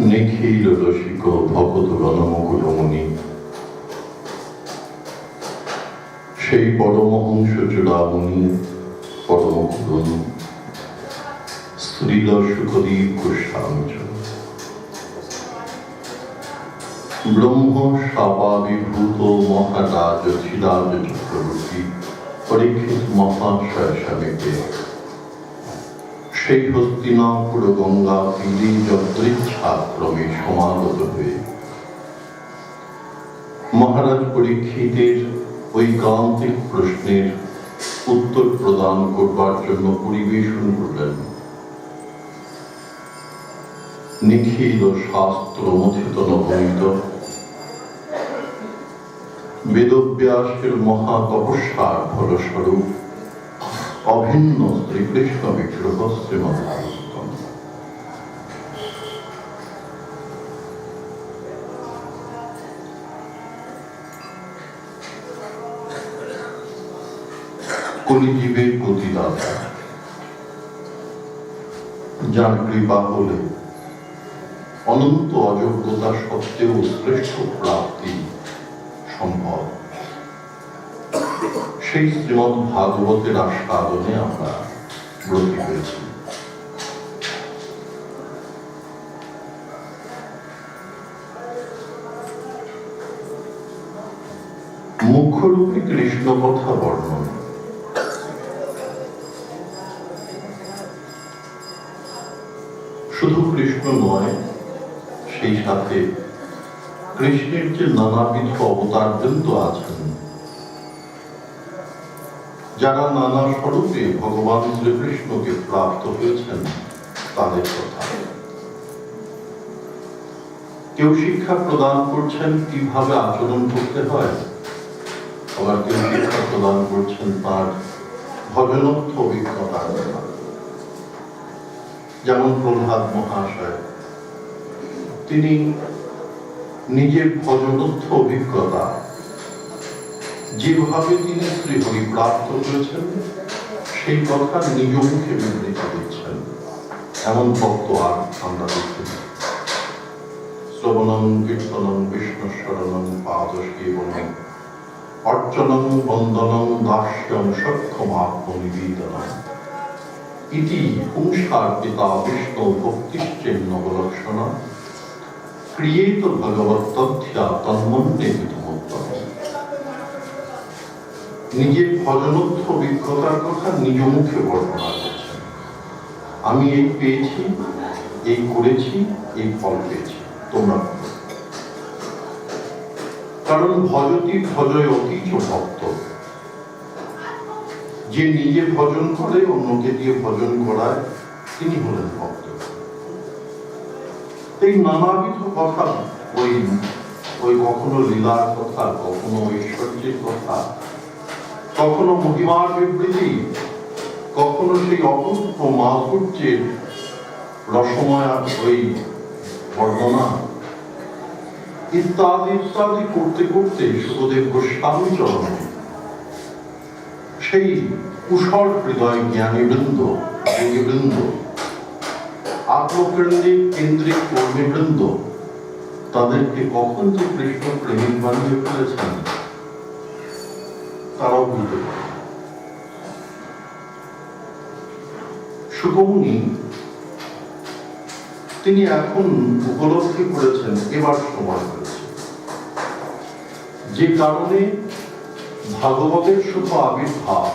নিখিল রসিক ভগত গণমকুলমণি, সেই পরমহংস চূড়ামণি পরমকুলন শ্রীল সুখদীপ গোস্বামী ব্রহ্ম স্বাভাবিভূত মহারাজ ধিরাজ চক্রবর্তী পরীক্ষিত মহাশয় স্বামীকে সেই হস্তিনাপুর গঙ্গা তীরে যদৃচ্ছাক্রমে সমাগত হয়ে মহারাজ পরীক্ষিতের ঐকান্তিক প্রশ্নের উত্তর প্রদান করবার জন্য পরিবেশন করলেন নিখিল শাস্ত্র মথিত নবনীত বেদব্যাসের মহা তপস্যার ফলস্বরূপ অভিন্ন শ্রীকৃষ্ণ বিগ্রহ শ্রীমদ্ভাগবতম। কলিজীবের প্রতিদাতা, যার কৃপা হলে অনন্ত অযোগ্যতা সত্ত্বেও শ্রেষ্ঠ প্রাপ্তি সম্ভব, সেই শ্রীমদ ভাগবতের আস্বাদনে আমরা ব্রতী হয়েছি। মুখ্যরূপে কৃষ্ণ কথা বর্ণন, শুধু কৃষ্ণ নয়, সেই সাথে কৃষ্ণের যে নানাবিধ অবতার বৃন্দ আছেন, যারা নানা স্বরূপে ভগবান শ্রীকৃষ্ণকে প্রাপ্ত হয়েছেন, তাদের কথা। কেউ শিক্ষা প্রদান করছেন কিভাবে আচরণ করতে হয়, আবার কেউ শিক্ষা প্রদান করছেন তার ভজনোক্ত অভিজ্ঞতার কথা। যেমন প্রহ্লাদ মহাশয়, তিনি নিজের ভজনোক্ত অভিজ্ঞতা যেভাবে তিনি শ্রীহরি প্রাপ্ত হয়েছেন সেই কথা নিজ মুখে বিবৃতি দিচ্ছেন। এমন ভক্ত আর আমরা দেখি। শ্রবণং কীর্তনং বিষ্ণু শরণং পাদসেবনং অর্চনং বন্দনং দাস্যং সক্ষমাত্মনিবেদনং ইতি পুংসার পিতা বিষ্ণু ভক্তিশ্চেন্নবলক্ষণা ক্রিয়েত ভগবত তথ্যা তন্মন্যে বিধমোত্তম। নিজের ভজনোক্ত অভিজ্ঞতার কথা নিজ মুখে বর্ণনা করছেন। আমি এই পেয়েছি, এই করেছি, এই ফল পেয়েছি, তোমরা। কারণ ভজতি ভজয় অতীচ ভক্ত, যে নিজে ভজন করে অন্যকে দিয়ে ভজন করায়, তিনি হলেন ভক্ত। এই নানাবিধ কথা, ওই কখনো লীলার কথা, কখনো ঐশ্বর্যের কথা, কখনো মহিমার বিবৃতি, কখনো সেই অপূর্ব মাধুর্যের রসময় ওই বর্ণনা ইত্যাদি ইত্যাদি করতে করতে সুখদেব গোস্বামী চরণে সেই কুশল হৃদয় জ্ঞানীবৃন্দ, যোগীবৃন্দ, আত্মকেন্দ্রিক কেন্দ্রিক কর্মীবৃন্দ তাদেরকে কখন যে কৃষ্ণ প্রেমিক বানিয়ে ফেলেছেন তারাও বুঝতে পারে। সুখমুনি তিনি এখন উপলব্ধি করেছেন এবার সময় হয়েছে, যে কারণে ভাগবতের শুভ আবির্ভাব,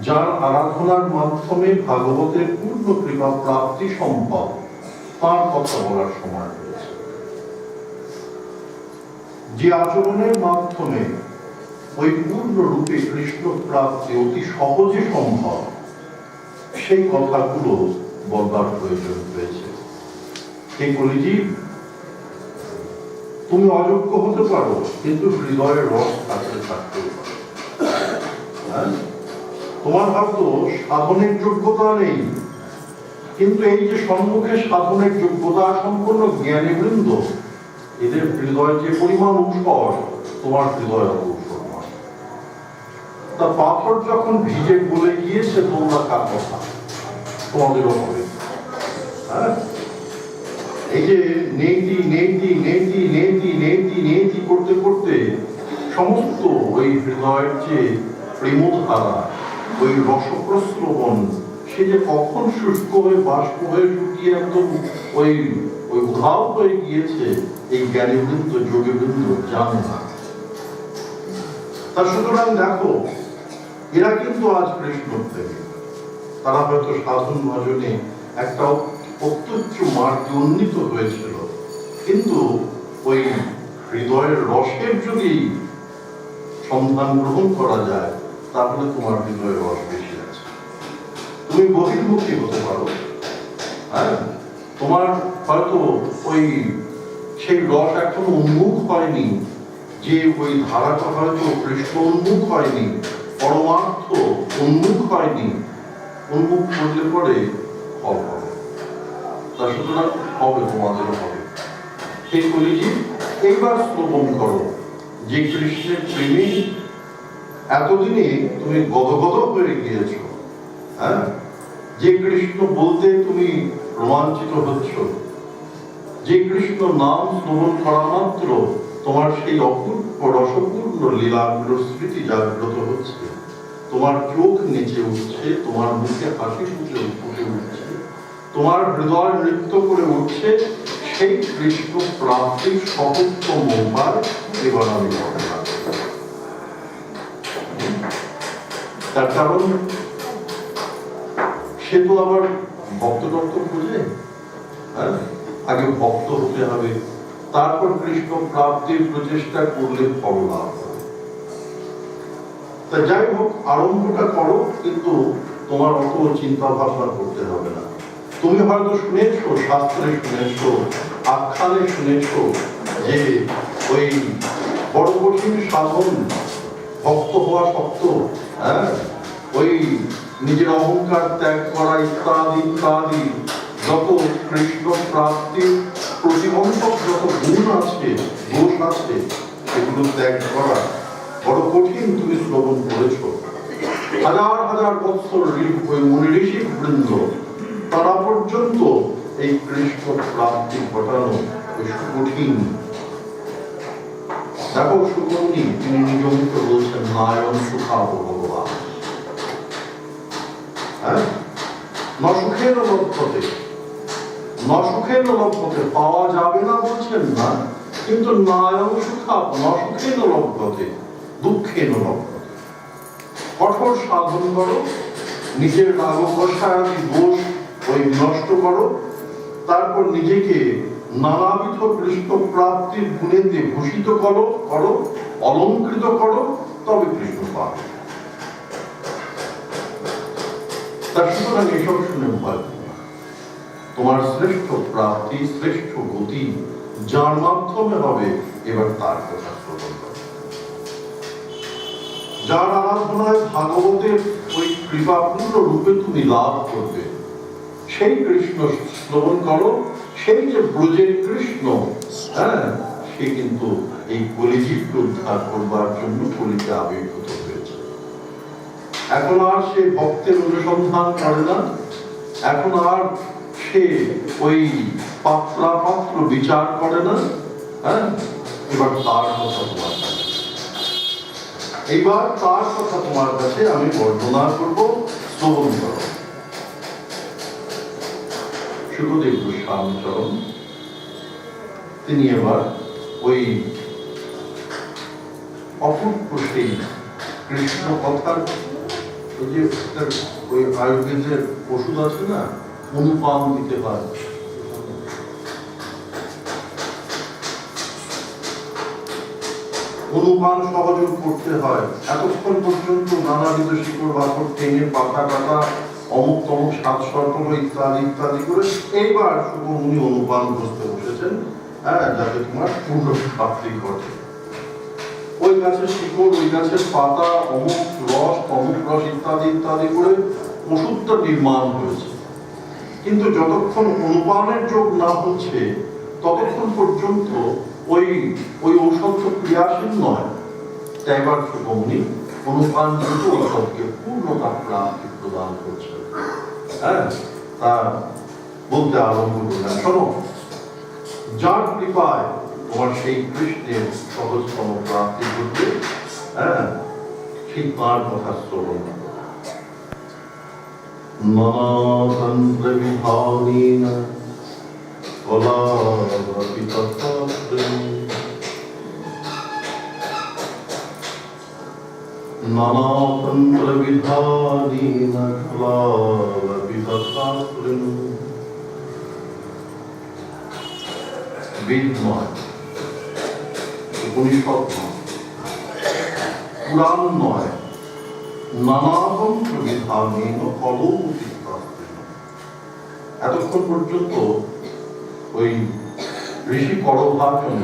যার আরাধনার মাধ্যমে ভাগবতের পূর্ণ কৃপা প্রাপ্তি সম্ভব, তার কথা বলার সময় হয়েছে। যে আচরণের মাধ্যমে ওই পূর্ণ রূপে কৃষ্ণ প্রাপ্তি অতি সহজে সম্ভব, সেই কথাগুলো বলবার প্রয়োজন হয়েছে। এই কলিজীব, তুমি অযোগ্য হতে পারো, কিন্তু হৃদয়ের রস থাকতে থাকতে পারো। তোমার হয়তো সাধনের যোগ্যতা নেই, কিন্তু এই যে সম্মুখে সাধনের যোগ্যতা সম্পন্ন জ্ঞানীবৃন্দ, এদের হৃদয় যে পরিমাণ উৎসর, তোমার হৃদয় অবসর নয়। তা পাথর যখন ভিজে গলে গিয়েছে, তোমরা কার কথা, তোমাদেরও হবে। এই যে নেতি নেতি নেতি নেতি নেতি নেতি করতে করতে সমস্ত ওই হৃদয়ের যে প্রেমধারা, ওই রসপ্রস্রবণ, সে যে কখন শুষ্ক হয়ে বাষ্প হয়ে শুকিয়ে একদম ওই ওই উধাও হয়ে গিয়েছে, এই জ্ঞানীবৃন্দ যোগীবৃন্দ জানে না। তা সুতরাং দেখো, এরা কিন্তু আজ কৃষ্ণ থেকে, তারা হয়তো সাধন ভজনে একটা অত্যুচ্চ মার্গে উন্নীত হয়েছিল, কিন্তু ওই হৃদয়ের রসের যদি সন্ধান গ্রহণ করা যায়, তাহলে তোমার হৃদয়ের রস বেশি আছে। তুমি বহির্মুখী হতে পারো, হ্যাঁ, তোমার হয়তো ওই সেই রস এখনো উন্মুখ হয়নি, যে ওই ধারাটা হয়তো কৃষ্ণ উন্মুখ হয়নি, পরমার্থ উন্মুখ হয়নি। উন্মুখ করলে পরে ফল হবে, তা সুতরাং হবে, তোমাদের হবে। সেই কলিজি এইবার শ্রবণ করো, যে কৃষ্ণের প্রেমে এতদিনে তুমি গদগদ হয়ে গিয়েছ, হ্যাঁ, যে কৃষ্ণ বলতে তুমি রোমাঞ্চিত হচ্ছ, যে কৃষ্ণ নাম শ্রবণ করা মাত্র তোমার সেই অপূর্ব রসপূর্ণ লীলাগুলোর স্মৃতি জাগ্রত হচ্ছে, তোমার চোখ নেচে উঠছে, তোমার মুখে হাসি ফুটে উঠছে, তোমার হৃদয় নৃত্য করে উঠছে, সেই কৃষ্ণ প্রাপ্তির সহজতম উপায় এবার আমি বর্ণনা করব। তার কারণ সে তো আবার ভক্ত টক্ত খুঁজে, হ্যাঁ, আগে ভক্ত হতে হবে, তারপর কৃষ্ণ প্রাপ্তির প্রচেষ্টা করলে ফল লাভ হবে। তা যাই হোক, আরম্ভটা করো, কিন্তু তোমার অত চিন্তা ভাবনা করতে হবে না। তুমি হয়তো শুনেছো, শাস্ত্রে শুনেছো, আখ্যানে শুনেছো যে ওই বড় কঠিন সাধন, ভক্ত হওয়া শক্ত, হ্যাঁ, ওই নিজের অহংকার ত্যাগ করা ইত্যাদি ইত্যাদি, যত কৃষ্ণ প্রাপ্তির প্রতিবন্ধক যত গুণ আছে, দোষ আছে, সেগুলো ত্যাগ করা বড় কঠিন। তুমি শ্রবণ করেছ, হাজার হাজার বৎসর ওই মুনি ঋষি বৃন্দ, তারা পর্যন্ত এই কৃষ্ণ প্রাপ্তি ঘটানো কঠিন। দেখো সুকর্ণী, তিনি নিয়মিত বলছেন নায়ন সুখাব ভগবান, হ্যাঁ, নসুখের লভ্যতে, নসুখের লভ্যতে পাওয়া যাবে না বলছেন না, কিন্তু নায়ন সুখাব নসুখের লভ্যতে, দুঃখের লভ্যতে। কঠোর সাধন করো, নিজের রাগ কষায়াদি দোষ ওই নষ্ট করো, তারপর নিজেকে নানাবিধ কৃষ্ণ প্রাপ্তির গুণেতে ভূষিত করো, অলঙ্কৃত করো, তবে কৃষ্ণ পাবে। তার সুতরাং এসব শুনে ভয় করো না। তোমার শ্রেষ্ঠ প্রাপ্তি, শ্রেষ্ঠ গতি যার মাধ্যমে হবে, এবার তার কথা শ্রবণ করো। যার আরাধনায় ভাগবতের ওই কৃপাপূর্ণ রূপে তুমি লাভ করবে, সেই কৃষ্ণ শ্রবণ করো। সেই যে ব্রজের কৃষ্ণ, হ্যাঁ, সে কিন্তু এই কলিজীবকে উদ্ধার করবার জন্য কলিতে আবির্ভূত হয়েছে। এখন আর সে ভক্তের অনুসন্ধান করে না, এখন আর সে ওই পাত্রাপাত্র বিচার করে না, হ্যাঁ, এবার তার কথা তোমার কাছে, এইবার তার কথা তোমার কাছে আমি বর্ণনা করব, শ্রবণ করো। সুখদেব গোস্বামীচরণ তিনি এবার ওই অপূর্ব সেই কৃষ্ণ কথার ওই যে ওই আয়ুর্বেদের ওষুধ আছে না, অনুপান দিতে হয়, অনুপান সহযোগ করতে হয়, এতক্ষণ পর্যন্ত নানাবিধ শিকড় বাকড় টেনে পাতা কাটা অমুক তমুক সাত সরকম ইত্যাদি ইত্যাদি করে এইবার শুধু উনি অনুপান করতে বসেছেন, হ্যাঁ, যাতে তোমার পূর্ণ প্রাপ্তি ঘটে। ওই গাছের শিকড়, ওই গাছের পাতা, অমুক রস ইত্যাদি ইত্যাদি করে ওষুধটা নির্মাণ হয়েছে, কিন্তু যতক্ষণ অনুপানের যোগ না হচ্ছে ততক্ষণ পর্যন্ত ওই ওই ঔষধ ক্রিয়াশীল নয়। তাই এবার শুভমণি অনুপান কিন্তু ঔষধকে পূর্ণতা প্রাপ্তি প্রদান করছে, হ্যাঁ, তা বলতে আরম্ভ করলেন। শোনো, যার কৃপায় তোমার সেই কৃষ্ণের সহজতম প্রাপ্তি ঘটবে, হ্যাঁ, সেই তার কথা শ্রবণ করো। নানাতন্ত্র বিধানেন কলাবপি তত্ত্বত্রয়ী, নানাতন্ত্র বিধানেন কলাবপি তত্ত্বত্রয়ী। বেদ নয়, উপনিষদ নয়, পুরাণ নয়, নানাতন্ত্র বিধানেন কলাবপি তত্ত্বত্রয়ী। এতক্ষণ পর্যন্ত ওই ঋষি করভাজন,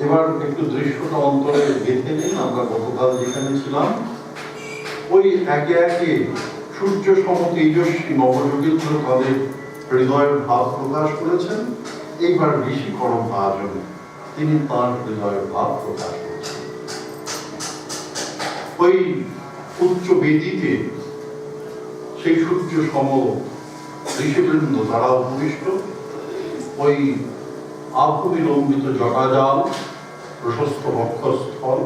এবার একটু দৃশ্যটা অন্তরে গেঁথে নিন। আমরা গতকাল যেখানে ছিলাম, ওই একে একে সূর্য সম তেজস্বী নবযোগীন্দ্র তাদের হৃদয়ের ভাব প্রকাশ করেছেন। এইবার ঋষি করভাজন তিনি তাঁর হৃদয়ের ভাব প্রকাশ করেছেন। ওই উচ্চ বেদিতে সেই সূর্য সম ঋষিবৃন্দ তারা উপবিষ্ট, ওই আভবিলম্বিত জটাজাল, প্রশস্ত বক্ষস্থল,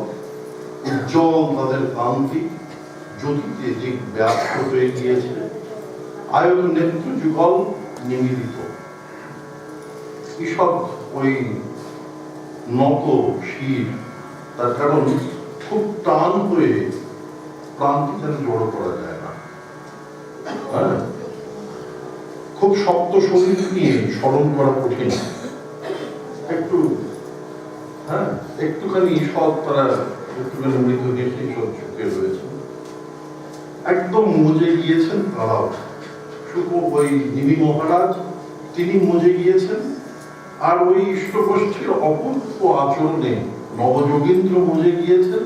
উজ্জ্বল তাদের কান্তি জ্যোতিতে দিক ব্যাপ্ত হয়ে গিয়েছে, আয়ত নেত্র যুগল নিমিলিত। ঈষৎ ওই নত শির, তার কারণ খুব টান হয়ে প্রান্তি যেন জড়ো করা যায় না। হ্যাঁ, খুব শক্ত শরীর নিয়ে স্মরণ করা কঠিন। একটু হ্যাঁ, একটুখানি ঈষৎ তারা একটুখানি মৃত হেসে চোখে রয়েছে, একদম মজে গিয়েছেন তারাও। শুধু ওই নিমি মহারাজ তিনি মজে গিয়েছেন, আর ওই ইষ্টগোষ্ঠীর অপূর্ব আচরণে নবযোগীন্দ্র মজে গিয়েছেন।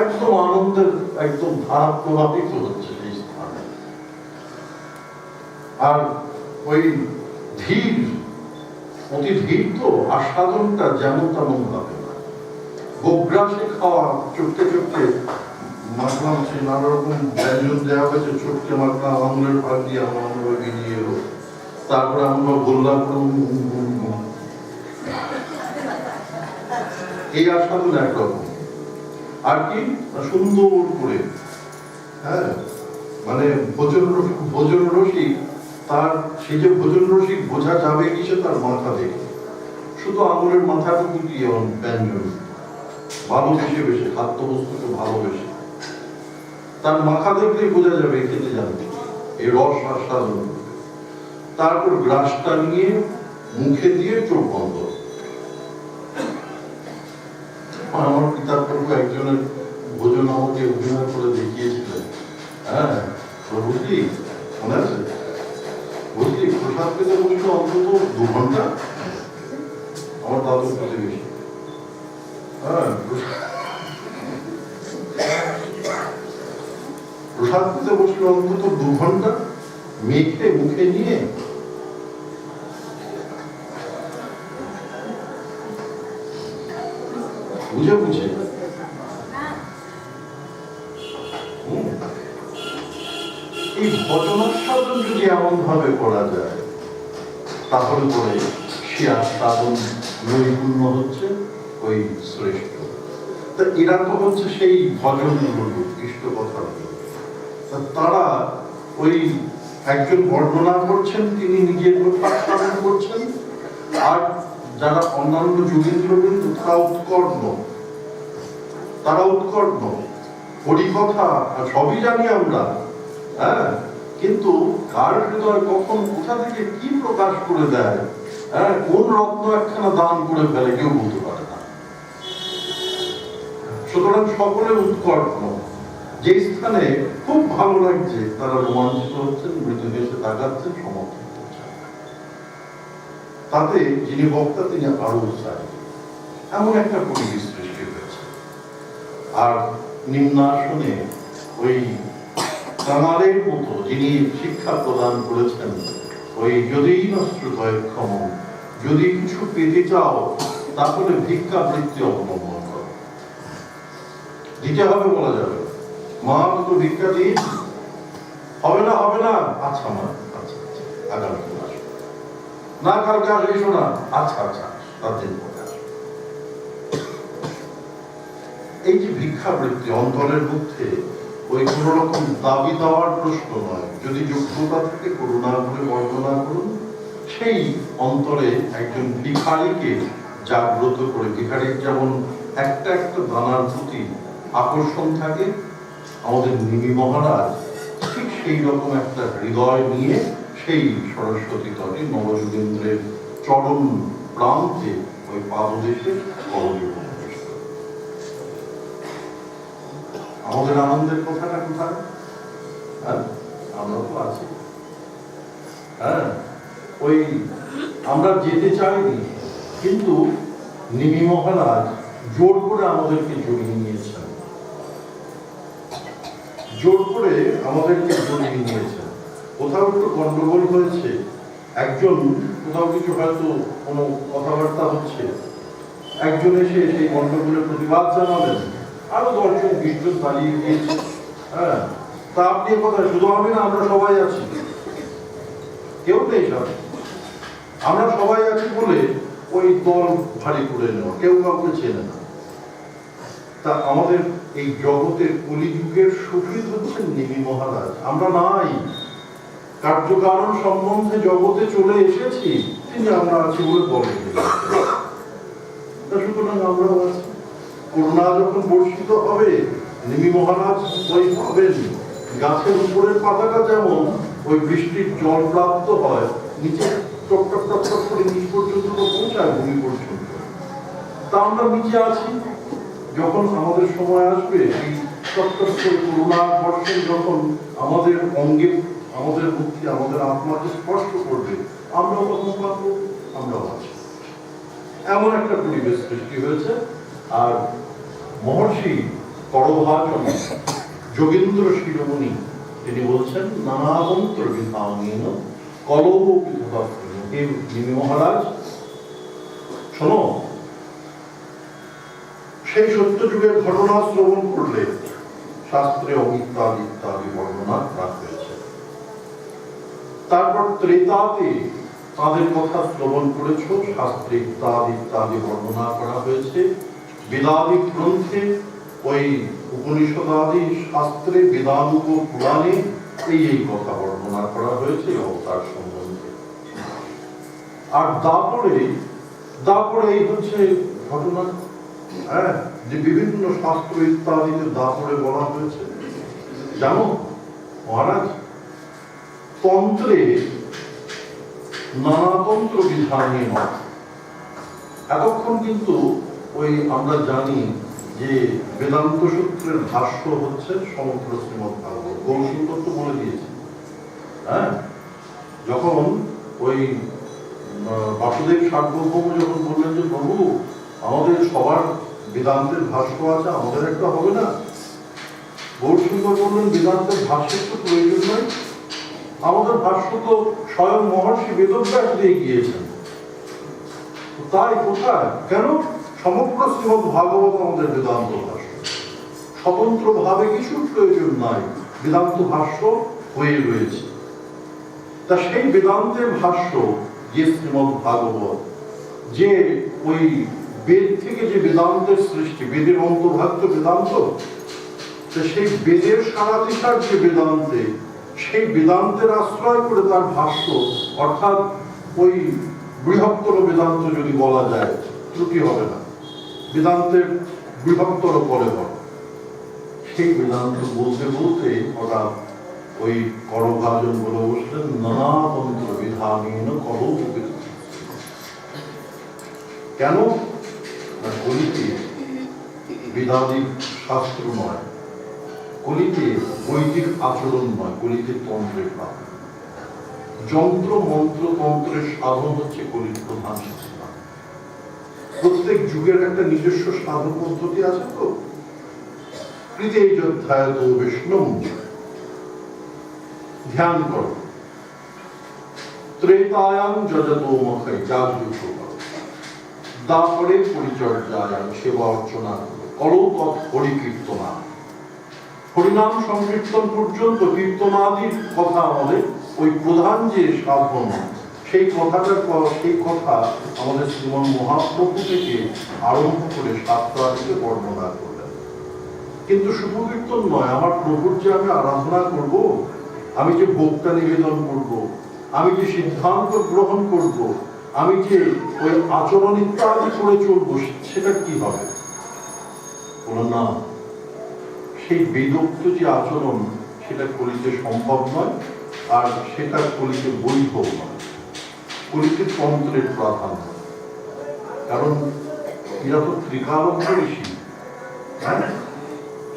একদম আনন্দের একদম ধারা প্রভাবিত হচ্ছে সেই স্থানে। আর ওই ধীর, অতি ধীর তো আস্বাদনটা যেমন তেমন ভাবে না। গোগ্রাসে খাওয়া, চটকে চটকে মাখলাম, সেই নানা রকম ব্যঞ্জন দেওয়া হয়েছে, চটকে মাখলাম, আঙুলের পাক দিয়ে আমার বেরিয়ে এলো, তারপরে আমরা বললাম এই আস্বাদন একরকম। আর কি সুন্দর করে, হ্যাঁ, মানে ভোজন রসিক, তার সেই যে ভোজন রসিক বোঝা যাবে কিসে, তার মাথা দেখে, শুধু আঙুলের মাথাটুকু দিয়ে ব্যঞ্জন ভালোবেসে বেশে, খাদ্যবস্তুকে ভালোবেসে তার মাথা দেখলেই বোঝা যাবে খেতে যাবে, এই রস আস্বাদন। তারপর গ্রাসটা নিয়ে মুখে দিয়ে চোখ বন্ধ। আমার পিতার প্রভু একজনের ভোজন আমাকে অভিনয় করে দেখিয়েছিলেন। হ্যাঁ, বুঝলি, মনে আছে? বুঝলি, প্রসাদ পেতে বসলো অন্তত 2 ঘন্টা। আমার দাদুর প্রতিবেশী, হ্যাঁ, প্রসাদ পেতে বসলো অন্তত 2 ঘন্টা, মেখে মুখে নিয়ে বুঝে বুঝে। এই ভজনাস্বাদন যদি এমন ভাবে করা যায়, তাহলে পরে সে আস্বাদন নৈপুণ্য হচ্ছে ওই শ্রেষ্ঠ। তা এরা তো হচ্ছে সেই ভজন গুরু, ইষ্ট কথার গুরু। তারা ওই একজন বর্ণনা করছেন, তিনি নিজের কথা শ্রবণ করছেন, আর যারা অন্যান্য যোগীন্দ্রবৃন্দ তারা উৎকর্ণ হরিকথা সবই জানি আমরা, হ্যাঁ, কিন্তু কার হৃদয় কখন কোথা থেকে কি প্রকাশ করে দেয়, হ্যাঁ, কোন রত্ন একখানা দান করে ফেলে কেউ বলতে পারে না। সুতরাং সকলে উৎকর্ণ। যে স্থানে খুব ভালো লাগছে তারা রোমাঞ্চিত হচ্ছেন, মৃদু হেসে তাকাচ্ছেন, সমর্থন করছেন। তাতে যিনি বক্তা তিনি আরো উৎসাহী, এমন একটা পরিবেশ সৃষ্টি হয়েছে। আর নিম্নাসনে ওই কাঙালের মতো যিনি শিক্ষা প্রদান করেছেন, ওই যদি নশ্রুতক্ষম, যদি কিছু পেতে চাও তাহলে ভিক্ষা বৃত্তি অবলম্বন করো। দিতে হবে বলা যাবে, মা তো ভিক্ষা দিই, হবে না, আচ্ছা মা, আচ্ছা আগামী মাস। না কালকে আসবে শোনা, আচ্ছা আচ্ছা 7 দিন পরে আসবে। এই যে ভিক্ষাবৃত্তি অন্তরের মধ্যে ওই কোন রকম দাবি দেওয়ার প্রশ্ন নয়, যদি যোগ্যতা থেকে করুণা করে বর্ণনা করুন, সেই অন্তরে একজন ভিখারিকে জাগ্রত করে, ভিখারির যেমন একটা একটা দানার প্রতি আকর্ষণ থাকে, আমাদের নিমি মহারাজ ঠিক সেই রকম একটা হৃদয় নিয়ে সেই সরস্বতী তটে নবযুগেন্দ্রের চরম প্রান্তে ওই পাদদেশে করণীয়। আমাদের আনন্দের কথাটা কোথায়? আমরা তো আছি, হ্যাঁ, ওই আমরা যেতে চাইনি, কিন্তু নিমি মহারাজ জোর করে আমাদেরকে জড়িয়ে নিয়েছেন, জোর করে আমাদেরকে জড়িয়ে নিয়েছেন। কোথাও একটু গন্ডগোল হয়েছে, একজন কোথাও কিছু হয়তো কোনো কথাবার্তা হচ্ছে, একজন এসে সেই গন্ডগোলের প্রতিবাদ জানালেন, আরো 10 জন 20 জন দাঁড়িয়ে গিয়েছে। হ্যাঁ, তা আপনি কথা শুধু আমি না, আমরা সবাই আছি, কেউ নেই সাথে, আমরা সবাই আছি বলে ওই দল ভারী করে নেওয়া, কেউ কাউকে চেনে না। তা আমাদের এই জগতের কলিযুগের সুফিদ হচ্ছেন নিমি মহারাজ। আমরা নাই, কার্যকারণ সম্বন্ধে জগতে চলে এসেছি, তিনি আমরা আছি বলে বলেন। সুতরাং আমরাও আছি। করুণা যখন বর্ষিত হবে, নিমি মহারাজ ওই ভাবেন গাছের উপরের পাতাটা যেমন ওই বৃষ্টির জল প্রাপ্ত হয়, নিচে টপ টপ টপ টপ করে নিচ পর্যন্ত পৌঁছায়, ভূমি পর্যন্ত। তা আমরা নিচে আছি, যখন আমাদের সময় আসবে এই টপ টপ করে করুণার বর্ষণ যখন আমাদের অঙ্গে, আমাদের বুদ্ধি, আমাদের আত্মাকে স্পর্শ করবে, আমরাও তখন পাবো, আমরাও আছি। এমন একটা পরিবেশ সৃষ্টি হয়েছে। আর মহর্ষি করভাজন যোগেন্দ্র শিরোমণি তিনি বলছেন, নানামন্ত্র বিধানীন কলৌকিত। হে নিমি মহারাজ, শোনো, সেই সত্য যুগের ঘটনা শ্রবণ করলে শাস্ত্রে অমিত্যাদি ইত্যাদি বর্ণনা করা হয়েছে। তারপর ত্রেতাতে তাদের কথা শ্রবণ করেছ, শাস্ত্রে ইত্যাদি ইত্যাদি বর্ণনা করা হয়েছে। বেদাদি গ্রন্থে, ওই উপনিষদাদি শাস্ত্রে, বেদান্ত পুরাণে এই কথা বর্ণনা করা হয়েছে অবতার সম্বন্ধে। আর দাপরে এই হচ্ছে ঘটনা, হ্যাঁ, যে বিভিন্ন শাস্ত্র ইত্যাদিতে দাপরে বলা হয়েছে। জানো মহারাজ, তন্ত্রে নানাতন্ত্র বিধানে নয়। এতক্ষণ কিন্তু ওই আমরা জানি যে বেদান্ত সূত্রের ভাষ্য হচ্ছে সমগ্র শ্রীমদ্ ভাগবত, গৌসিক তত্ত্ব বলে দিয়েছে। হ্যাঁ, যখন ওই বাসুদেব সার্বভৌম যখন বললেন যে প্রভু, আমাদের সবার বেদান্তের ভাষ্য আছে, আমাদের একটা হবে না? গৌরসুন্দর বললেন, বেদান্তের ভাষ্যের তো প্রয়োজন নয়, আমাদের ভাষ্য তো স্বয়ং মহর্ষি বেদব্যাস দিয়ে গিয়েছেন। তাই কোথায়, কেন? সমগ্র শ্রীমদ্ ভাগবত আমাদের বেদান্ত ভাষ্য, স্বতন্ত্র ভাবে কিছু প্রয়োজন নাই, বেদান্ত ভাষ্য হয়ে রয়েছে। তা সেই বেদান্তের ভাষ্য যে শ্রীমদ্ ভাগবত, যে ওই বেদ থেকে যে বেদান্তের সৃষ্টি, বেদের অন্তর্ভাগ বেদান্ত, সেই বেদের সারাধিকার যে বেদান্তে, সেই বেদান্তের আশ্রয় করে তার ভাষ্য, অর্থাৎ ওই বৃহত্তর বেদান্ত যদি বলা যায় ত্রুটি হবে না, বেদান্তের বৃহত্তর পরে বলে, সেই বেদান্ত বলতে বলতে হঠাৎ ওই করভাজন বলে বসলেন, নানাতন্ত্র বিধানীন কলৌকিত। কেন? কলিতে বেদাদিক শাস্ত্র নয়, কলিতে বৈদিক আচরণ নয়, কলিতে তন্ত্রের ভাব। যন্ত্র মন্ত্র তন্ত্রের সাধন হচ্ছে কলির প্রধান শিক্ষা। প্রত্যেক যুগের একটা নিজস্ব সাধন পদ্ধতি আছে। তো কৃতে যধ্যায়ত বিষ্ণু, ধ্যান করো, ত্রেতায়াং যজতো মখৈ, জাগযুগ করো, দাপরে পরিচর্যায়াং, সেবা অর্চনা করো, করো তৎ হরিকীর্তনা, হরিনাম সংকীর্তন পর্যন্ত কীর্তনাদির কথা আমাদের ওই প্রধান যে সাধন, সেই কথা আমাদের শ্রীমন মহাপ্রভু থেকে আরম্ভ করে শাস্ত্রাদিতে বর্ণনা করলেন। কিন্তু শুভ কীর্তন নয়, আমার প্রভুর যে আমি আরাধনা করব, আমি যে ভোক্তা নিবেদন করব, আমি যে সিদ্ধান্ত গ্রহণ করব, আমি যে ওই আচরণ ইত্যাদি করে চলবো, সেটা কি হবে? বলো না, সেই বেদোক্ত যে আচরণ সেটা কলিতে সম্ভব নয়, আর সেটা কলিতে বৈধ নয়। কলিতে তন্ত্রের প্রাধান্য, কারণ এরা তো ত্রিকালজ্ঞ ঋষি,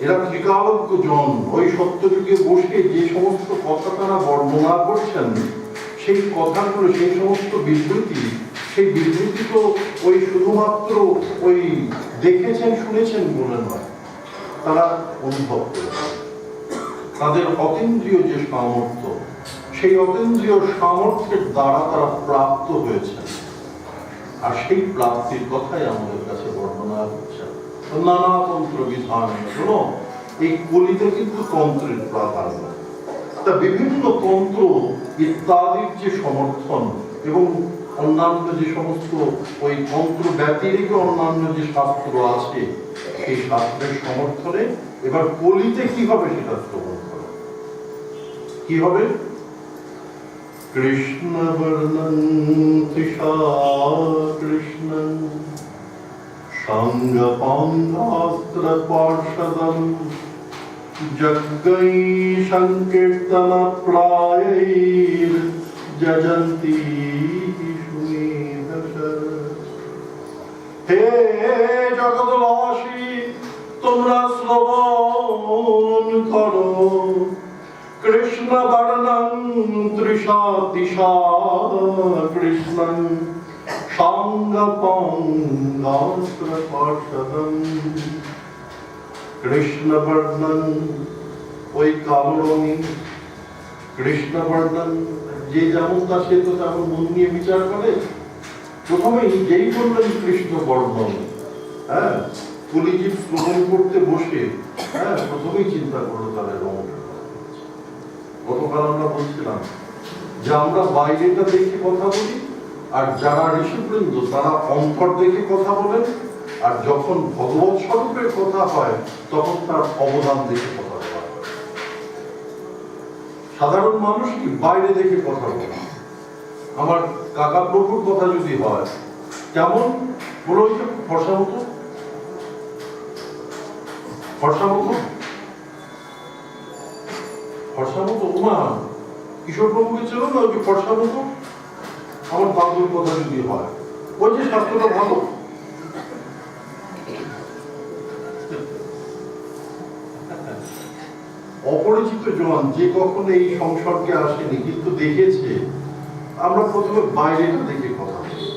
এরা ত্রিকালজ্ঞ জন। ওই সত্যযুগে বসে যে সমস্ত কথা তারা বর্ণনা করছেন, সেই কথাগুলো, সেই সমস্ত বিবৃতি, সেই বিবৃতি তো ওই শুধুমাত্র ওই দেখেছেন শুনেছেন বলে নয়, তারা অনুভব করেছেন। তাদের অতীন্দ্রিয় যে সামর্থ্য, সেই অতীন্দ্রিয় সামর্থ্যের দ্বারা তারা প্রাপ্ত হয়েছেন, আর সেই প্রাপ্তির কথাই আমাদের কাছে বর্ণনা হচ্ছে। নানা তন্ত্র বিধান, শোনো, এই কলিতে কিন্তু তন্ত্রের প্রাধান্য। তা বিভিন্ন তন্ত্র ইত্যাদির যে সমর্থন এবং অন্যান্য যে সমস্ত ওই তন্ত্র ব্যতিরেকে অন্যান্য যে শাস্ত্র আছে, সেই শাস্ত্রের সমর্থনে এবার কলিতে কি হবে সেটা শ্রবণ করো। কি হবে? কৃষ্ণ বর্ণং তৃষা কৃষ্ণং সঙ্গ পাঙ্গাস্ত্র পার্ষদম যজ্ঞৈ সংকীর্তন প্রায়ৈর যজন্তি সুমেধস। হে জগৎবাসী, তোমরা শ্রবণ করো, কৃষ্ণ বর্ণং তৃষা দিশা কৃষ্ণং সঙ্গ পাঙ্গাস্ত্র পার্ষদম। কৃষ্ণ বর্ণন, ওই কালো রঙিন কৃষ্ণ বর্ণন, যে যেমন তা সে তো তেমন মন নিয়ে বিচার করে। প্রথমেই যেই বললেন কৃষ্ণ বর্ণন, হ্যাঁ, কলিজীব শ্রবণ করতে বসে প্রথমেই চিন্তা করলো তাদের রঙ। গতকাল আমরা বলছিলাম যে আমরা বাইরেটা দেখে কথা বলি, আর যারা ঋষিবৃন্দ তারা অন্তর দেখে কথা বলেন, আর যখন ভগবৎ স্বরূপের কথা হয় তখন তার অবদান দেখে কথা বলা হয়। সাধারণ মানুষ কি বাইরে দেখে কথা বলে। আমার কাকা প্রভুর কথা যদি হয়, কেমন বলো, ফর্সা মতো, ফর্সা মতো, ফর্সা মতো। ওমা, কিশোর প্রভুকে ছিল না ওই ফর্সা মতো? আমার দাদুর কথা যদি হয়, ওই যে স্বাস্থ্যটা ভালো, অপরিচিত জন যে কখনো এই সংসর্গে আসেনি কিন্তু দেখেছে, আমরা প্রথমে বাইরেটা দেখে কথা বলি।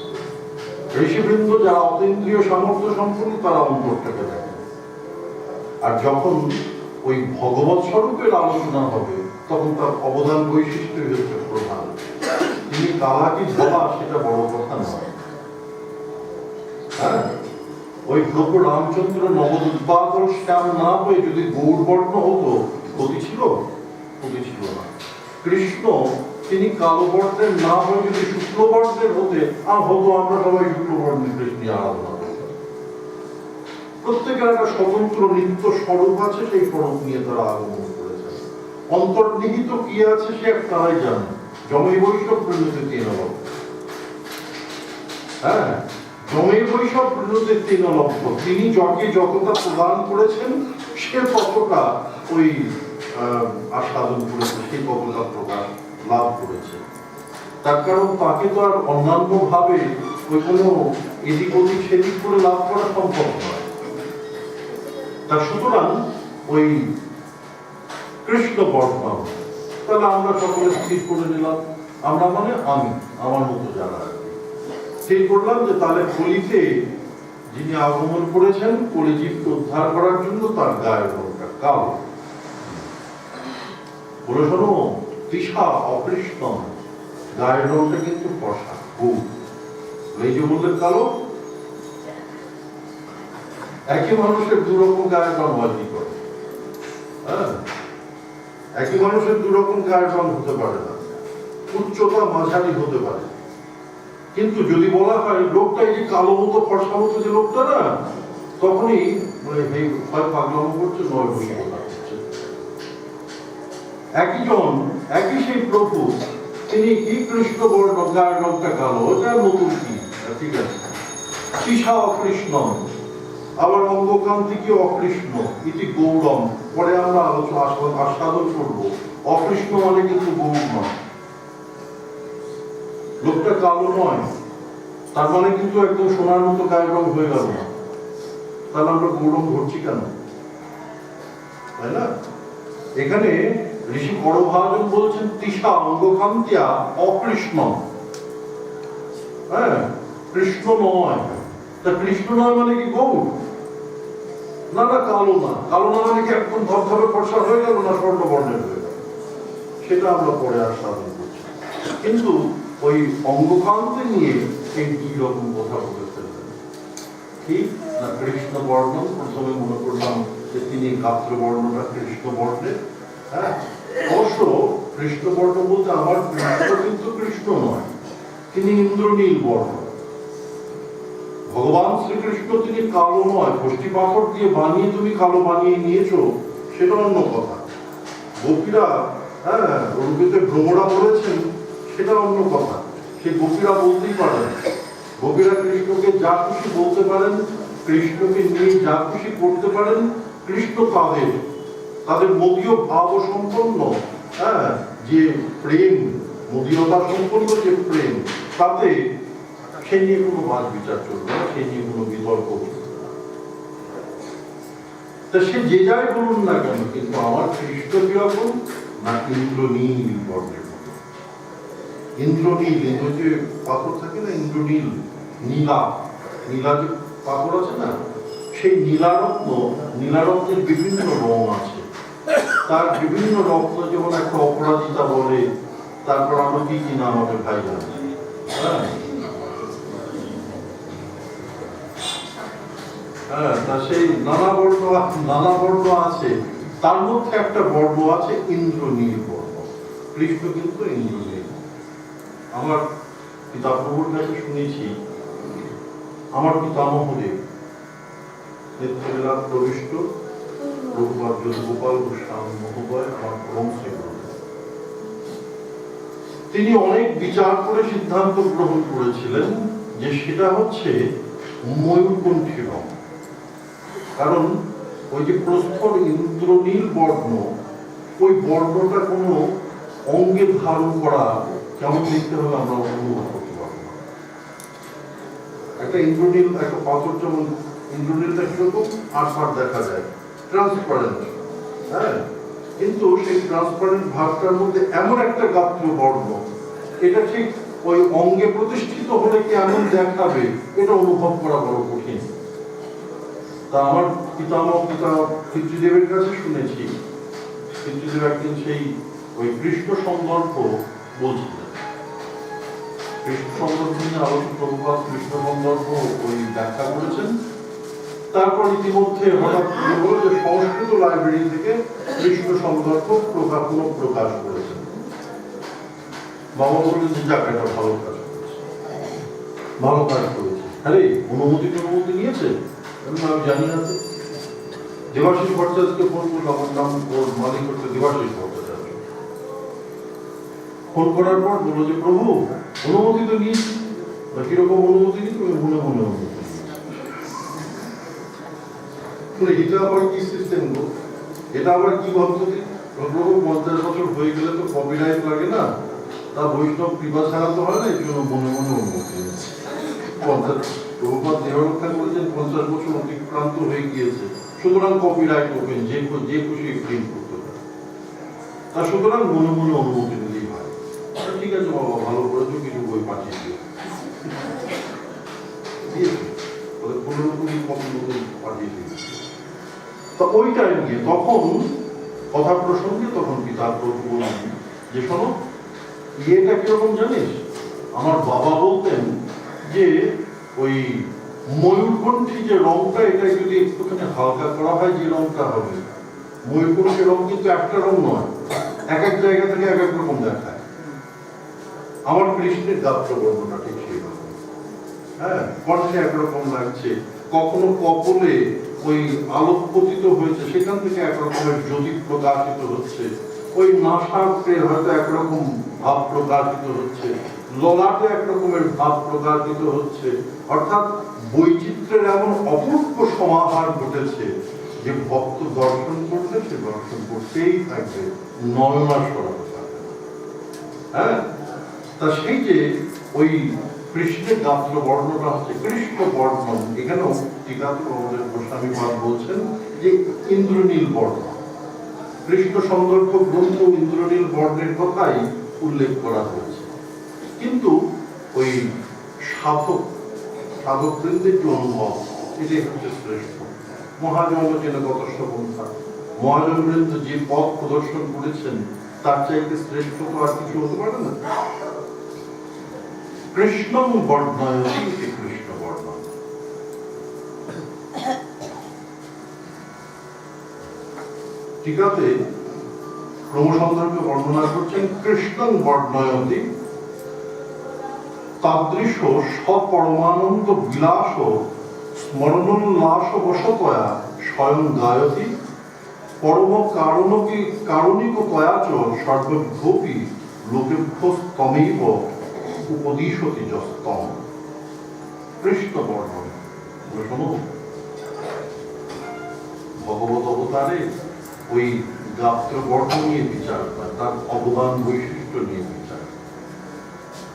ঋষিবৃন্দ যারা অতীন্দ্রিয় সামর্থ্য সম্পন্ন তারা অন্তরটাকে দেখে, আর যখন ওই ভগবৎ স্বরূপের আলোচনা হবে তখন তার অবদান বৈশিষ্ট্য হচ্ছে প্রধান। তিনি কালা কি ধলা সেটা বড় কথা নয়। হ্যাঁ, ওই প্রভু রামচন্দ্র নবদুৎপাদন শ্যাম না হয়ে যদি গৌরবর্ণ হতো, ক্ষতি ছিল? ক্ষতি ছিল না। কৃষ্ণ তিনি কালো বর্ণের না হয়ে যদি শুক্লবর্ণের হতে, আর হতো আমরা সবাই শুক্লবর্ণের কৃষ্ণ আরাধনা করতাম। প্রত্যেকের একটা স্বতন্ত্র নিত্য স্বরূপ আছে, সেই স্বরূপ নিয়ে তারা আগমন করেছে। অন্তর্নিহিত কি আছে সে তারাই জানে। জমে বৈষ্ণব প্রণীতে তৃণলব্ধ, হ্যাঁ, জমে বৈষ্ণব প্রণীতে তৃণলব্ধ। তিনি যকে যতটা প্রদান করেছেন সে ততটা ওই আস্বাদন করেছে, সেই ততটা প্রকাশ লাভ করেছে। তার কারণ তাকে তো আর অন্যান্য ভাবে ওই কোনো এদিক ওদিক সেদিক করে লাভ করা সম্ভব নয়। তা সুতরাং ওই কৃষ্ণ বর্ণন, তাহলে আমরা সকলে স্থির করে নিলাম, আমরা মানে আমি, আমার মতো যারা স্থির করলাম যে তাহলে কলিতে যিনি আগমন করেছেন কলিজীবকে উদ্ধার করার জন্য, তার গায়ের রঙটা কালো। বলে শোনো, তৃষা অকৃষ্ণ, গায়ের রঙটা কিন্তু ফর্সা, গৌর। এই যে বললেন কালো, একই মানুষের দুরকম গায়ের রং হয় কি করে? হ্যাঁ, একই মানুষের দুরকম গায়ের রং হতে পারে না। উচ্চতা মাঝারি হতে পারে, কিন্তু যদি বলা হয় লোকটা এই যে কালো মতো ফর্সা মতো যে লোকটা না, তখনই মানে হয় পাগলামো করছে, নয় বসে করছে। একই সেই প্রভু, তিনি কি কৃষ্ণ বর্ণ, গায়ের রংটা কালো, ওটা নতুন কি, ঠিক আছে। তৃষা অকৃষ্ণ, আবার অঙ্গকান্তি কি অকৃষ্ণ, ইতি গৌরম, পরে আমরা আস্বাদন করবো। অকৃষ্ণ মানে কিন্তু গৌর নয়, লোকটা কালো নয়, তার মানে কিন্তু একদম সোনার মতো গায়ের রং হয়ে গেল না। তাহলে আমরা গৌরম ধরছি কেন, তাই না? এখানে ঋষি করভাজন বলছেন তৃষা অঙ্গকান্তিয়া অকৃষ্ণ, হ্যাঁ, কৃষ্ণ নয়। তা কৃষ্ণ নয় মানে কি গৌর? না না, কালো না। কালো না মানে কি একদম ধবধবে ফর্সা হয়ে গেল না, স্বর্ণবর্ণের হয়ে গেল? সেটা আমরা পরে আর সাধন করছি। কিন্তু ওই অঙ্গকান্তি নিয়ে এই দুই রকম কথা বলে ফেলবেন। ঠিক না, কৃষ্ণ বর্ণ, প্রথমে মনে করলাম যে তিনি গাত্র বর্ণটা কৃষ্ণ বর্ণের। হ্যাঁ, অবশ্য কৃষ্ণ বর্ণ বলতে আমার কৃষ্ণ কিন্তু কৃষ্ণ নয়, তিনি ইন্দ্রনীল বর্ণ। ভগবান শ্রীকৃষ্ণ তিনি কালো নয়, কষ্টি পাথর দিয়ে বানিয়ে তুমি কালো বানিয়ে নিয়েছো, সেটা অন্য কথা। গোপীরা, হ্যাঁ, রূপেতে ভ্রমরা বলেছেন, সেটা অন্য কথা। সে গোপীরা বলতেই পারেন, গোপীরা কৃষ্ণকে যা খুশি বলতে পারেন, কৃষ্ণকে নিয়ে যা খুশি করতে পারেন। কৃষ্ণ তাদের মদীয় ভাব সম্পন্ন, হ্যাঁ, যে প্রেম, মদীয়তা সম্পন্ন যে প্রেম, তাতে সেই নিয়ে কোনো বাদ বিচার চলবে না, সেই নিয়ে কোনো বিতর্ক চলবে না। তা সে যে যাই বলুন না কেন, কিন্তু আমার কৃষ্ণ কিরকম না, ইন্দ্রনীল বর্ণের মতো। ইন্দ্রনীল, ইন্দ্র যে পাথর থাকে না, ইন্দ্রনীল, নীলা, নীলা যে পাথর আছে না, সেই নীলারত্নের বিভিন্ন রং আছে। তার বিভিন্ন রত্ন, যেমন একটা অপরাজিতা বলে, তারপর আমরা কি কি নাম হবে ভাই জানি, হ্যাঁ, তা সেই নানা বর্ণ আছে। তার মধ্যে একটা বর্ণ আছে ইন্দ্রনীল বর্ণ। কৃষ্ণ কিন্তু ইন্দ্রনীল। আমার পিতামহর কাছে শুনেছি, আমার পিতামহদেব নেত্রলীলা প্রবিষ্ট প্রভুপাদ যদুগোপাল গোস্বামী মহোদয়, আমার পরম শ্রীগুরু, তিনি অনেক বিচার করে সিদ্ধান্ত গ্রহণ করেছিলেন যে সেটা হচ্ছে ময়ূরকণ্ঠী রং। কারণ ওই যে প্রস্থর ইন্দ্রনীল বর্ণ, ওই বর্ণটা কোনো অঙ্গে ধারণ করা কেমন দেখতে হবে আমরা অনুভব করতে পারবো না। একটা ইন্দ্রনীল, একটা পাথর যেমন ইন্দ্রনীলটা কিরকম আটফাট দেখা যায়, ট্রান্সপারেন্ট, হ্যাঁ, কিন্তু সেই ট্রান্সপারেন্ট ভাবটার মধ্যে এমন একটা গাত্র বর্ণ, এটা ঠিক ওই অঙ্গে প্রতিষ্ঠিত হলে কি এমন দেখাবে, এটা অনুভব করা বড় কঠিন। তা আমার পিতৃদেবের কাছে শুনেছি, পিতৃদেব একদিন সেই ওই কৃষ্ণ সন্দর্ভ বলছিলেন, কৃষ্ণ সন্দর্ভ নিয়ে আলোচনা, প্রভুপাদ কৃষ্ণ সন্দর্ভ ওই ব্যাখ্যা করেছেন। তারপর ইতিমধ্যে হঠাৎ হলো যে সংস্কৃত লাইব্রেরি থেকে কৃষ্ণ সন্দর্ভ প্রকাশ করেছেন। বাবা বললেন যে যাক, একটা ভালো কাজ করেছে। আরে অনুমতি নিয়েছে? আমি জানি না তো। দেবাশিস ভট্টাচার্যকে ফোন করলাম, আমার নাম, ওর মালিক হচ্ছে দেবাশিস ভট্টাচার্য। ফোন করার পর বললো যে প্রভু অনুমতি তো নিয়েছি। কিরকম অনুমতি নিচ্ছি? মনে অনুমতি। এটা আবার কি সিস্টেম গো? এটা আবার কি পদ্ধতি? প্রভু 50 বছর হয়ে গেলে তো কপিরাইট লাগে না, তা বৈষ্ণব কৃপা ছাড়া তো হয় না, এই জন্য মনে অনুমতি নিয়েছে। প্রভুপাদ দেহ রক্ষা করেছেন, 50 বছর অতিক্রান্ত হয়ে গিয়েছে, সুতরাং কপিরাইট ওপেন, যে খুশি প্রিন্ট করতে পারে। তা সুতরাং মনে অনুমতি নিলেই হয়। ঠিক আছে বাবা, ভালো করেছো, কিছু বই পাঠিয়ে দিয়েছে, 15 কপি পাঠিয়ে দিয়েছে। তা ওই টাইমে তখন কথা প্রসঙ্গে তখন পিতা প্রভু বললেন যে শোনো, ইয়েটা কিরকম জানিস? আমার বাবা বলতেন যে ওই ময়ূরকণ্ঠী যে রংটা, এটা যদি একটুখানি হালকা করা হয়, যে রংটা হবে, ময়ূরকণ্ঠী রং কিন্তু একটা রং নয়, এক এক জায়গা থেকে এক এক রকম দেখায়। আমার কৃষ্ণের গাত্র বর্ণনা ঠিক সেই রকম। হ্যাঁ, কণ্ঠে একরকম লাগছে, কখনো কপলে ওই আলোক পতিত হয়েছে, সেখান থেকে একরকমের জ্যোতি প্রকাশিত হচ্ছে, ওই নাসাগ্রে হয়তো একরকম ভাব প্রকাশিত হচ্ছে, ললাটে একরকমের ভাব প্রকাশিত হচ্ছে। অর্থাৎ বৈচিত্র্যের এমন অপূর্ব সমাহার ঘটেছে যে ভক্ত দর্শন করলে সে দর্শন করতেই থাকবে, নয়না সরাতে থাকবে। হ্যাঁ, তা সেই যে ওই কৃষ্ণের গাত্র বর্ণটা হচ্ছে কৃষ্ণ বর্ণন, এখানেও টিকাতুর আমাদের গোস্বামীপাদ বলছেন যে ইন্দ্রনীল বর্ণ, কৃষ্ণ সন্দর্ভ গ্রন্থ ইন্দ্রনীল বর্ণের কথাই উল্লেখ করা হয়েছে। কিন্তু ওই সাধকবৃন্দের যে অনুভব, এটাই হচ্ছে শ্রেষ্ঠ। মহাজন যেন গতস্ব পন্থা, মহাজনবৃন্দ যে পথ প্রদর্শন করেছেন তার চাইতে শ্রেষ্ঠ তো আর কিছু হতে পারে না। কৃষ্ণ বর্ণয়তি কৃষ্ণ বর্ণ, টিকাতে ক্রমসন্দর্ভে বর্ণনা করছেন কৃষ্ণ বর্ণয়তি তাদৃশ সপরমানন্দ বিলাস স্মরণোল্লাস বশতয়া স্বয়ং গায়তি পরম কারণিক তয়াচ সর্বভ্যোপি লোকেভ্যস্তমেব উপদিশতি যস্তম। কৃষ্ণ বর্ণন ভগবত অবতারে ওই গাত্র বর্ণ নিয়ে বিচার হয়, তার অবদান বৈশিষ্ট্য নিয়ে বিচার।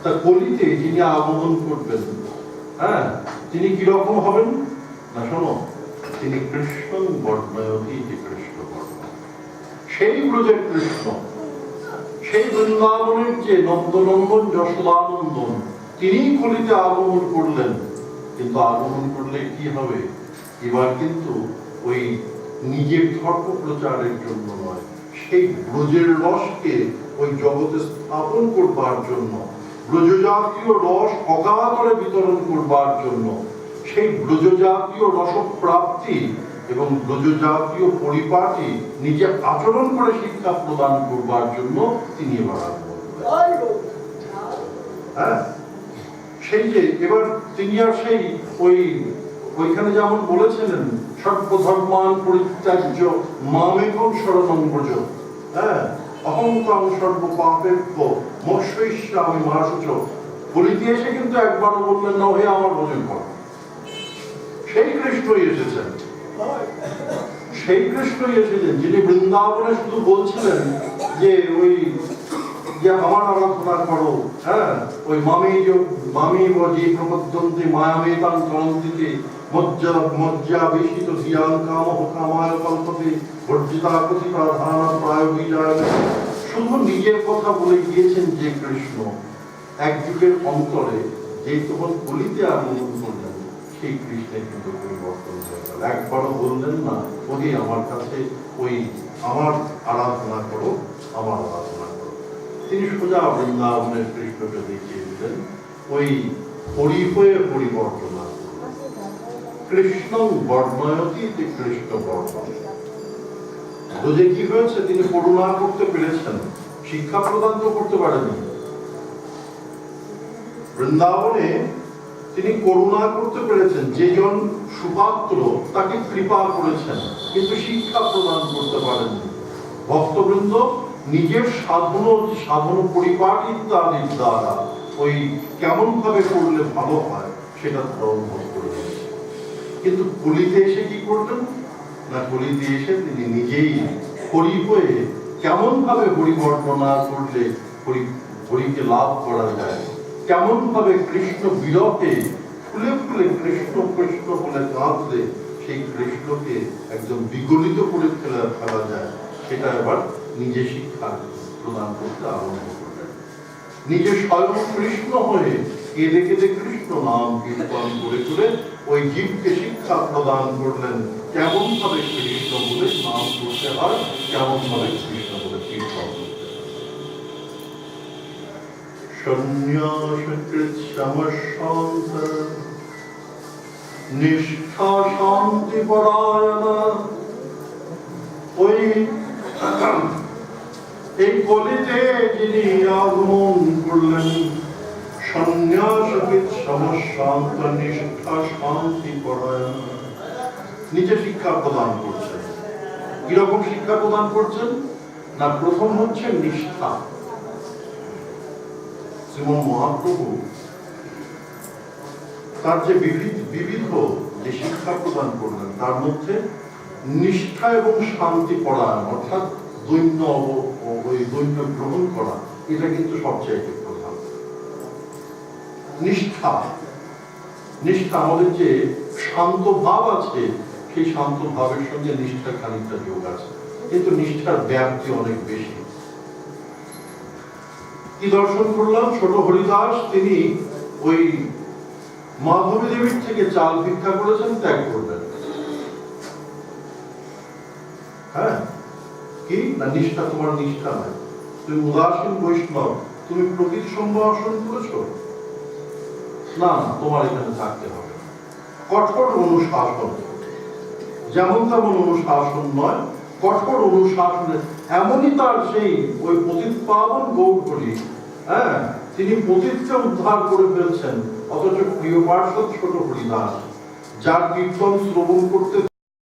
তা কলিতে যিনি আগমন করবেন, হ্যাঁ, তিনি কিরকম হবেন না, শোনো, তিনি কৃষ্ণ বর্ণয়তি কৃষ্ণ বর্ণ, সেই ব্রজের কৃষ্ণ, সেই বৃন্দাবনের যে নন্দনন্দন যশোদানন্দন, তিনি কলিতে আগমন করলেন। কিন্তু আগমন করলে কি হবে, এবার কিন্তু ওই নিজের ধর্ম প্রচারের জন্য নয়, সেই ব্রজের রসকে ওই জগতে স্থাপন করবার জন্য, ব্রজজাতীয় রস অগাধরে বিতরণ করবার জন্য, সেই ব্রজজাতীয় রস প্রাপ্তি এবং ব্রজজাতীয় পরিপাটি নিজে আচরণ করে শিক্ষা প্রদান করবার জন্য তিনি এবার আগমন করেন। হ্যাঁ, সেই যে এবার তিনি আর সেই ওইখানে যেমন বলেছিলেন সর্বধর্মান পরিত্যাজ্য মামেকং শরণং ব্রজ, হ্যাঁ, অহংকাং সর্বপাপেভ্য মোক্ষয়িষ্যামি মা শুচঃ, বলিতে এসে কিন্তু একবারও বললেন না হে আমার ভজন কর। সেই কৃষ্ণই এসেছেন, সেই কৃষ্ণই এসেছেন যিনি বৃন্দাবনে শুধু বলছিলেন যে ওই যে আমার আরাধনা করো, হ্যাঁ, ওই মামি বজি প্রপদ্যন্তে মায়ামেতাং চরন্তিতে মজ্জা বেশিত ধিয়াং কামহ কামায় কল্পতে বর্জিতা কথিতা ধারণা প্রায় বিজয়, শুধু নিজের কথা বলে গিয়েছেন যে কৃষ্ণ এক যুগের অন্তরে যে তখন কলিতে আগমন করলেন, সেই কৃষ্ণের কিন্তু পরিবর্তন হয়ে গেল। একবারও বললেন না ওই আমার কাছে ওই আমার আরাধনা করো, আমার আরাধনা করো। তিনি সোজা বৃন্দাবনের কৃষ্ণকে দেখিয়ে দিলেন, ওই হরি হয়ে পরিবর্তন কৃষ্ণ বর্ণয়তি কৃষ্ণ বর্ণন। ব্রজে কি হয়েছে, তিনি করুণা করতে পেরেছেন, শিক্ষা প্রদান তো করতে পারেনি। বৃন্দাবনে তিনি করুণা করতে পেরেছেন, যেজন সুপাত্র তাকে কৃপা করেছেন, কিন্তু শিক্ষা প্রদান করতে পারেননি। ভক্তবৃন্দ নিজের সাধন পরিপাটি ইত্যাদির দ্বারা ওই কেমন ভাবে করলে ভালো হয় সেটা অনুভব করে, কিন্তু কলিতে এসে কি করলেন না, কলিতে এসে তিনি নিজেই হরি হয়ে কেমন ভাবে হরি বর্ণনা করলে হরিকে লাভ করা যায়, কেমন ভাবে কৃষ্ণ বিরহে ফুলে ফুলে কৃষ্ণ কৃষ্ণ বলে কাঁদলে সেই কৃষ্ণকে একদম বিগলিত করে ফেলা যায়, সেটা এবার নিজে শিক্ষা প্রদান করতে আরম্ভ করলেন। নিজে স্বয়ং কৃষ্ণ হয়ে কেঁদে কেঁদে কৃষ্ণ নাম কীর্তন করে করে ওই জীবকে শিক্ষা প্রদান করলেন, কেমন ভাবে কৃষ্ণ বলে নাম করতে হয়, কেমন ভাবে কৃষ্ণ বলে কীর্তন করতে হয়। সন্ন্যাসকৃত সমশান্ত নিষ্ঠা শান্তি পরায়ণা, ওই এই কলিতে যিনি আগমন করলেন সন্ন্যাসবিদ সমশান্ত নিষ্ঠা শান্তি পরায়ণ। নিচে শিক্ষা প্রদান করছেন। কিরকম শিক্ষা প্রদান করছেন? না, প্রথম হচ্ছে নিষ্ঠা। শ্রীমন মহাপ্রভু তার যে বিবিধ যে শিক্ষা প্রদান করলেন তার মধ্যে নিষ্ঠা এবং শান্তি পরায়ণ, অর্থাৎ দৈন্য গ্রহণ করা, এটা কিন্তু সবচেয়ে প্রধান। নিষ্ঠা আমাদের যে শান্ত ভাব আছে, সেই শান্ত ভাবের সঙ্গে নিষ্ঠার খানিকটা যোগ আছে, কিন্তু নিষ্ঠার ব্যাপ্তি অনেক বেশি। কি দর্শন করলাম? ছোট হরিদাস তিনি ওই মাধবী দেবীর থেকে চাল ভিক্ষা করেছেন, ত্যাগ করবেন। হ্যাঁ, কি না, নিষ্ঠা তোমার নিষ্ঠা নয়, তুমি উদাসীন বৈষ্ণব, তুমি প্রকৃতি সম্ভাষণ করেছো, না তোমার এখানে থাকতে হবে। কঠোর অনুশাসন, যেমন তেমন অনুশাসন নয়, কঠোর অনুশাসনে। এমনই তার সেই ওই পতিত পাবন গৌরহরি, হ্যাঁ, তিনি পতিতকে উদ্ধার করে ফেলছেন, অথচ প্রিয় পার্শ্বদ ছোট হরিদাস, যার কীর্তন শ্রবণ করতে